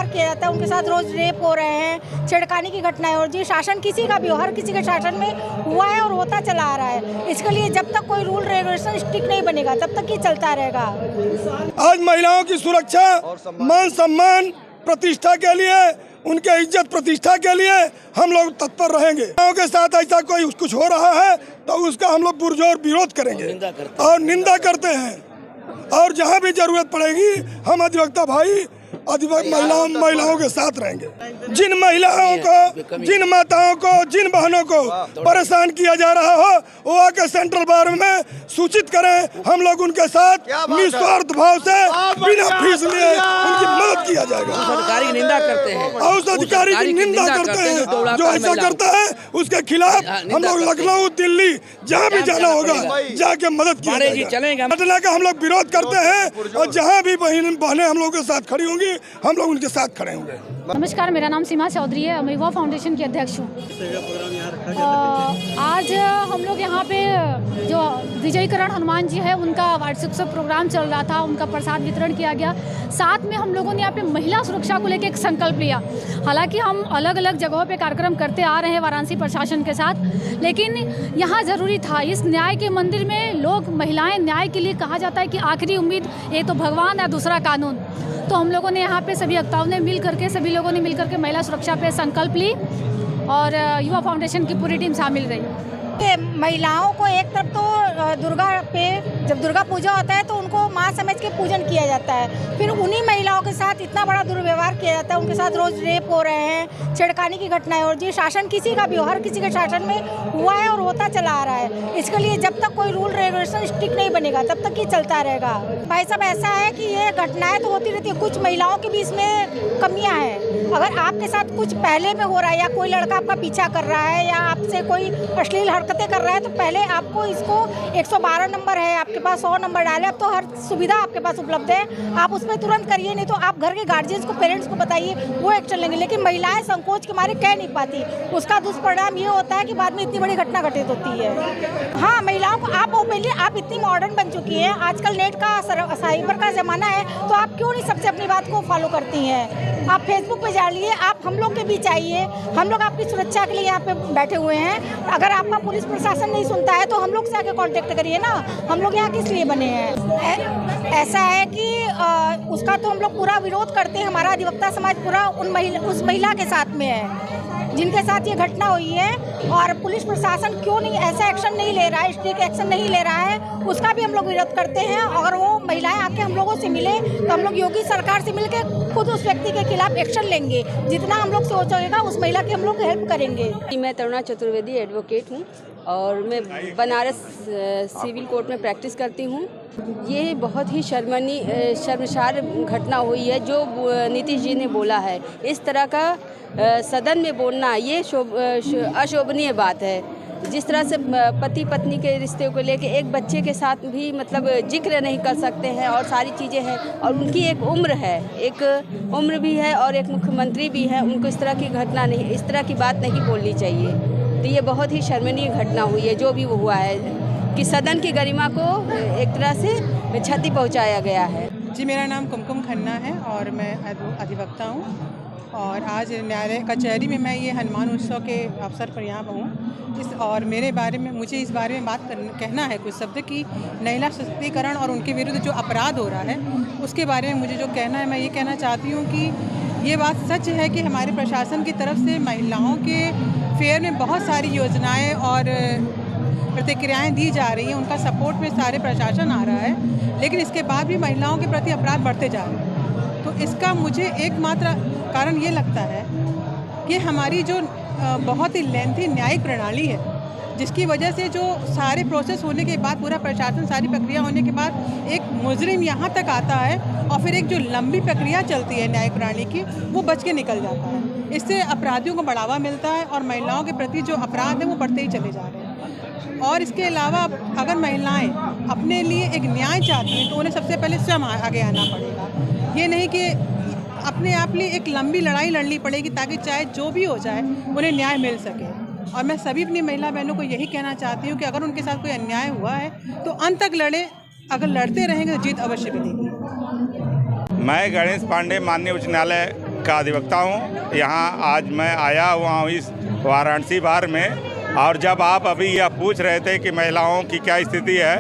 दुर्व्यवहार किया जाता है, उनके साथ रोज रेप हो रहे हैं, छेड़खानी की घटनाएं हो रही है। शासन किसी का भी हो, हर किसी के शासन में हुआ है और होता चला आ रहा है। इसके लिए जब तक कोई रूल रेगुलेशन स्ट्रिक्ट नहीं बनेगा तब तक ये चलता रहेगा। आज महिलाओं की सुरक्षा, मान सम्मान, प्रतिष्ठा के लिए, उनके इज्जत प्रतिष्ठा के लिए हम लोग तत्पर रहेंगे। महिलाओं के साथ ऐसा कोई कुछ हो रहा है तो उसका हम लोग पुरजोर विरोध करेंगे और निंदा करते हैं। और जहां भी जरूरत पड़ेगी हम अधिवक्ता भाई महिलाओं के साथ रहेंगे। जिन महिलाओं को, जिन माताओं को, जिन बहनों को परेशान किया जा रहा हो वो आके सेंट्रल बार में सूचित करें। हम लोग उनके साथ निस्वार्थ भाव से बिना फीस लिए उनकी मदद किया जाएगा। अधिकारी की निंदा करते हैं, उस अधिकारी की निंदा करते हैं जो ऐसा करता है उसके खिलाफ हम लोग लखनऊ, दिल्ली जहाँ भी जाना होगा जाके मदद किया जाएगा। घटना का हम लोग विरोध करते हैं और जहाँ भी बहनें हम लोग के साथ खड़ी होंगी हम लोग उनके साथ खड़े होंगे। नमस्कार, मेरा नाम सीमा चौधरी है, मैं युवा फाउंडेशन की अध्यक्ष हूँ। आज हम लोग यहाँ पे जो विजयीकरण हनुमान जी है उनका वार्षिकोत्सव प्रोग्राम चल रहा था, उनका प्रसाद वितरण किया गया। साथ में हम लोगों ने यहाँ पे महिला सुरक्षा को लेकर एक संकल्प लिया। हालांकि हम अलग अलग जगहों पे कार्यक्रम करते आ रहे हैं वाराणसी प्रशासन के साथ, लेकिन यहाँ ज़रूरी था इस न्याय के मंदिर में लोग महिलाएं न्याय के लिए कहा जाता है कि आखिरी उम्मीद एक तो भगवान है, दूसरा कानून। तो हम लोगों ने यहाँ पे सभी वक्ताओं ने मिल करके, सभी लोगों ने मिल करके महिला सुरक्षा पे संकल्प ली और युवा फाउंडेशन की पूरी टीम शामिल रही। महिलाओं को एक तरफ तो दुर्गा पे जब दुर्गा पूजा होता है तो उनको माँ समझ के पूजन किया जाता है, फिर उन्हीं महिलाओं के साथ इतना बड़ा दुर्व्यवहार किया जाता है, उनके साथ रोज रेप हो रहे हैं, छेड़खानी की घटनाएं हो रही है। शासन किसी का भी हो, हर किसी के शासन में हुआ है और होता चला आ रहा है। इसके लिए जब तक कोई रूल रेगुलेशन स्ट्रिक्ट नहीं बनेगा तब तक ये चलता रहेगा। भाई साहब, ऐसा है कि ये घटनाएं तो होती रहती है, कुछ महिलाओं के भी इसमें कमियाँ हैं। अगर आपके साथ कुछ पहले में हो रहा है या कोई लड़का आपका पीछा कर रहा है या आपसे कोई अश्लील हरकतें कर रहा है तो पहले आपको इसको 112 नंबर है आपके पास, 100 नंबर डाले। अब तो हर सुविधा आपके पास उपलब्ध है, आप उस पर तुरंत करिए, नहीं तो आप घर के गार्जियंस को, पेरेंट्स को बताइए, वो एक्शन लेंगे। लेकिन महिलाएं संकोच के मारे कह नहीं पाती, उसका दुष्परिणाम ये होता है कि बाद में इतनी बड़ी घटना घटित होती है। हाँ, महिलाओं को आप इतनी मॉडर्न बन चुकी हैं, आजकल नेट का, साइबर का ज़माना है, तो आप क्यों नहीं सबसे अपनी बात को फॉलो करती हैं? आप फेसबुक पे जाइए, आप हम लोग के बीच आइए, हम लोग आपकी सुरक्षा के लिए यहाँ पे बैठे हुए हैं। अगर आपका पुलिस प्रशासन नहीं सुनता है तो हम लोग से आके कांटेक्ट करिए ना, हम लोग यहाँ किस लिए बने हैं। ऐसा है कि उसका तो हम लोग पूरा विरोध करते हैं, हमारा अधिवक्ता समाज पूरा उस महिला के साथ में है जिनके साथ ये घटना हुई है। और पुलिस प्रशासन क्यों नहीं ऐसा एक्शन नहीं ले रहा है, स्ट्रिक्ट एक्शन नहीं ले रहा है, उसका भी हम लोग विरोध करते हैं। अगर वो महिलाएं आके हम लोगों से मिले तो हम लोग योगी सरकार से मिलके खुद उस व्यक्ति के खिलाफ एक्शन लेंगे। जितना हम लोग सोच होगा उस महिला की हम लोग हेल्प करेंगे। मैं तरुणा चतुर्वेदी एडवोकेट हूँ और मैं बनारस सिविल कोर्ट में प्रैक्टिस करती हूँ। ये बहुत ही शर्मसार घटना हुई है जो नीतीश जी ने बोला है। इस तरह का सदन में बोलना ये अशोभनीय बात है। जिस तरह से पति पत्नी के रिश्ते को लेके एक बच्चे के साथ भी मतलब जिक्र नहीं कर सकते हैं और सारी चीज़ें हैं, और उनकी एक उम्र है, एक उम्र भी है और एक मुख्यमंत्री भी है, उनको इस तरह की घटना नहीं, इस तरह की बात नहीं बोलनी चाहिए। तो ये बहुत ही शर्मनीय घटना हुई है जो भी वो हुआ है कि सदन की गरिमा को एक तरह से क्षति पहुंचाया गया है। जी, मेरा नाम कुमकुम खन्ना है और मैं अधिवक्ता हूँ और आज न्यायालय कचहरी में मैं ये हनुमान उत्सव के अवसर पर यहाँ पर हूँ। और मेरे बारे में मुझे इस बारे में कहना है कुछ शब्द कि महिला सशक्तिकरण और उनके विरुद्ध जो अपराध हो रहा है उसके बारे में मुझे जो कहना है, मैं ये कहना चाहती हूँ कि ये बात सच है कि हमारे प्रशासन की तरफ से महिलाओं के फेयर में बहुत सारी योजनाएं और प्रतिक्रियाएं दी जा रही हैं, उनका सपोर्ट में सारे प्रशासन आ रहा है, लेकिन इसके बाद भी महिलाओं के प्रति अपराध बढ़ते जा रहे हैं। तो इसका मुझे एकमात्र कारण ये लगता है कि हमारी जो बहुत ही लेंथी न्यायिक प्रणाली है, जिसकी वजह से जो सारे प्रोसेस होने के बाद, पूरा प्रशासन, सारी प्रक्रिया होने के बाद एक मुजरिम यहाँ तक आता है और फिर एक जो लंबी प्रक्रिया चलती है न्यायिक प्रणाली की, वो बच के निकल जाता है। इससे अपराधियों को बढ़ावा मिलता है और महिलाओं के प्रति जो अपराध है वो बढ़ते ही चले जा रहे हैं। और इसके अलावा अगर महिलाएं अपने लिए एक न्याय चाहती हैं तो उन्हें सबसे पहले स्वयं आगे आना पड़ेगा। ये नहीं कि अपने आप लिए एक लंबी लड़ाई लड़नी पड़ेगी ताकि चाहे जो भी हो जाए उन्हें न्याय मिल सके। और मैं सभी अपनी महिला बहनों को यही कहना चाहती हूँ कि अगर उनके साथ कोई अन्याय हुआ है तो अंत तक लड़े, अगर लड़ते रहेंगे तो जीत अवश्य मिलेगी। मैं गणेश पांडे, माननीय उच्च न्यायालय का अधिवक्ता हूँ। यहाँ आज मैं आया हुआ हूँ इस वाराणसी बार में, और जब आप अभी यह पूछ रहे थे कि महिलाओं की क्या स्थिति है,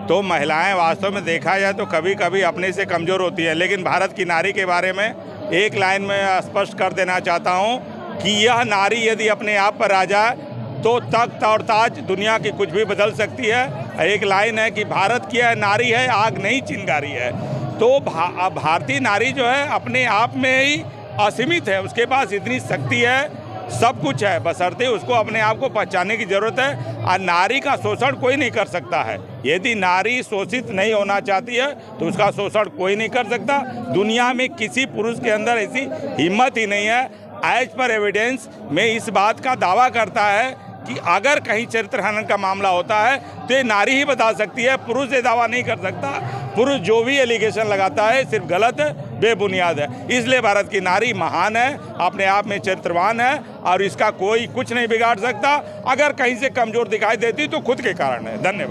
तो महिलाएं वास्तव में देखा जाए तो कभी कभी अपने से कमज़ोर होती हैं। लेकिन भारत की नारी के बारे में एक लाइन में स्पष्ट कर देना चाहता हूँ कि यह नारी यदि अपने आप पर आ जाए तो तख्त और ताज दुनिया की कुछ भी बदल सकती है। एक लाइन है कि भारत की यह नारी है, आग नहीं चिंगारी है। तो भारतीय नारी जो है अपने आप में ही असीमित है, उसके पास इतनी शक्ति है, सब कुछ है, बशर्ते उसको अपने आप को पहचानने की ज़रूरत है। और नारी का शोषण कोई नहीं कर सकता है। यदि नारी शोषित नहीं होना चाहती है तो उसका शोषण कोई नहीं कर सकता। दुनिया में किसी पुरुष के अंदर ऐसी हिम्मत ही नहीं है। एज पर एविडेंस में इस बात का दावा करता है कि अगर कहीं चरित्र हनन का मामला होता है तो ये नारी ही बता सकती है, पुरुष ये दावा नहीं कर सकता। पुरुष जो भी एलिगेशन लगाता है सिर्फ गलत है, बेबुनियाद है। इसलिए भारत की नारी महान है, अपने आप में चरित्रवान है, और इसका कोई कुछ नहीं बिगाड़ सकता। अगर कहीं से कमज़ोर दिखाई देती तो खुद के कारण है। धन्यवाद।